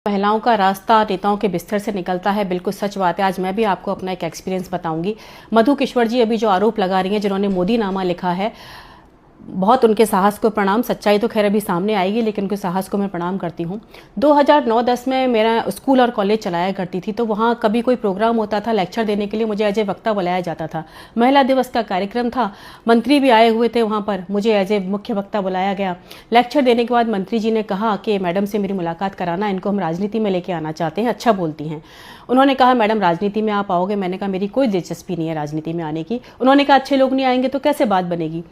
महिलाओं का रास्ता नेताओं के बिस्तर से निकलता है, बिल्कुल सच बात है। आज मैं भी आपको अपना एक एक्सपीरियंस बताऊंगी। मधु किश्वर जी अभी जो आरोप लगा रही हैं, जिन्होंने मोदी नामा लिखा है, बहुत उनके साहस को प्रणाम। सच्चाई तो खैर अभी सामने आएगी, लेकिन उनके साहस को मैं प्रणाम करती हूँ। 2009-10 में मेरा स्कूल और कॉलेज चलाया करती थी, तो वहाँ कभी कोई प्रोग्राम होता था लेक्चर देने के लिए, मुझे एज ए वक्ता बुलाया जाता था। महिला दिवस का कार्यक्रम था, मंत्री भी आए हुए थे वहाँ पर, मुझे एज ए मुख्य वक्ता बुलाया गया। लेक्चर देने के बाद मंत्री जी ने कहा कि मैडम से मेरी मुलाकात कराना, इनको हम राजनीति में लेके आना चाहते हैं, अच्छा बोलती हैं। उन्होंने कहा मैडम राजनीति में आप आओगे? मैंने कहा मेरी कोई दिलचस्पी नहीं है राजनीति में आने की। उन्होंने कहा अच्छे लोग नहीं आएंगे तो कैसे बात बनेगी।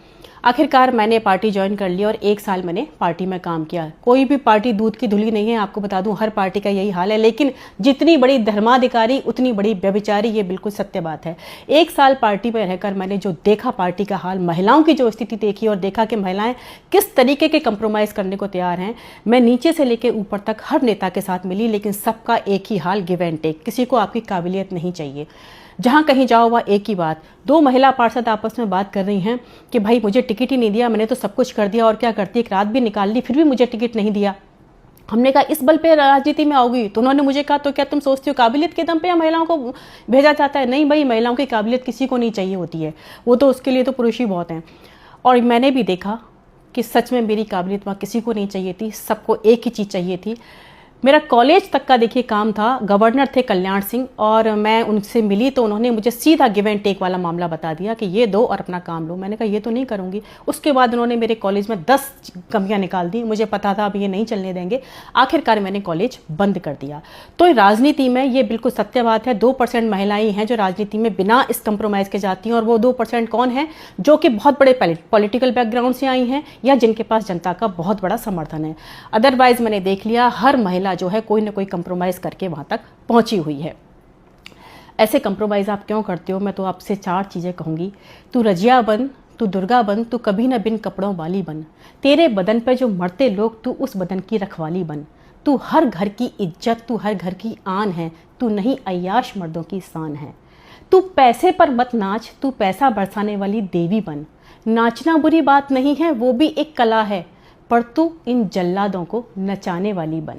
आखिरकार मैंने पार्टी ज्वाइन कर ली और 1 साल मैंने पार्टी में काम किया। कोई भी पार्टी दूध की धुली नहीं है, आपको बता दूं, हर पार्टी का यही हाल है। लेकिन जितनी बड़ी धर्माधिकारी उतनी बड़ी व्यभिचारी, ये बिल्कुल सत्य बात है। 1 साल पार्टी में रहकर मैंने जो देखा पार्टी का हाल, महिलाओं की जो स्थिति देखी और देखा कि महिलाएं किस तरीके के कंप्रोमाइज़ करने को तैयार हैं। मैं नीचे से लेकर ऊपर तक हर नेता के साथ मिली, लेकिन सबका एक ही हाल, गिव एंड टेक। किसी को आपकी काबिलियत नहीं चाहिए। जहां कहीं जाओ वह एक ही बात। 2 महिला पार्षद आपस में बात कर रही हैं कि भाई मुझे टिकट ही नहीं दिया, मैंने तो सब कुछ कर दिया और क्या करती, एक रात भी निकाल ली, फिर भी मुझे टिकट नहीं दिया। हमने कहा इस बल पे राजनीति में आओगी? तो उन्होंने मुझे कहा तो क्या तुम सोचती हो काबिलियत के दम पे या महिलाओं को भेजा जाता है? नहीं भाई, महिलाओं की काबिलियत किसी को नहीं चाहिए होती है, वो तो उसके लिए तो पुरुष ही बहुत हैं। और मैंने भी देखा कि सच में मेरी काबिलियत वहाँ किसी को नहीं चाहिए थी, सबको एक ही चीज़ चाहिए थी। मेरा कॉलेज तक का देखिए काम था। गवर्नर थे कल्याण सिंह, और मैं उनसे मिली तो उन्होंने मुझे सीधा गिव एंड टेक वाला मामला बता दिया कि ये दो और अपना काम लो। मैंने कहा ये तो नहीं करूँगी। उसके बाद उन्होंने मेरे कॉलेज में 10 कमियां निकाल दी। मुझे पता था अब ये नहीं चलने देंगे। आखिरकार मैंने कॉलेज बंद कर दिया। तो राजनीति में ये बिल्कुल सत्य बात है, 2% महिलाएं हैं जो राजनीति में बिना इस कंप्रोमाइज़ के जाती हैं। और वो 2% कौन है? जो कि बहुत बड़े पॉलिटिकल बैकग्राउंड से आई हैं या जिनके पास जनता का बहुत बड़ा समर्थन है। अदरवाइज मैंने देख लिया हर महिला जो है कोई ना कोई कंप्रोमाइज करके वहां तक पहुंची हुई है। ऐसे कंप्रोमाइज आप क्यों करते हो? मैं तो आपसे 4 चीजें कहूंगी। तू रजिया बन, तू दुर्गा बन, तू कभी न बिन कपड़ों वाली बन। तेरे बदन पे जो मरते लोग, तू उस बदन की रखवाली बन। तू हर घर की इज्जत, तू हर घर की आन है, तू नहीं अय्याश मर्दों की शान है। तू पैसे पर मत नाच, तू पैसा बरसाने वाली देवी बन। नाचना बुरी बात नहीं है, वो भी एक कला है, पर तू इन जल्लादों को नचाने वाली बन।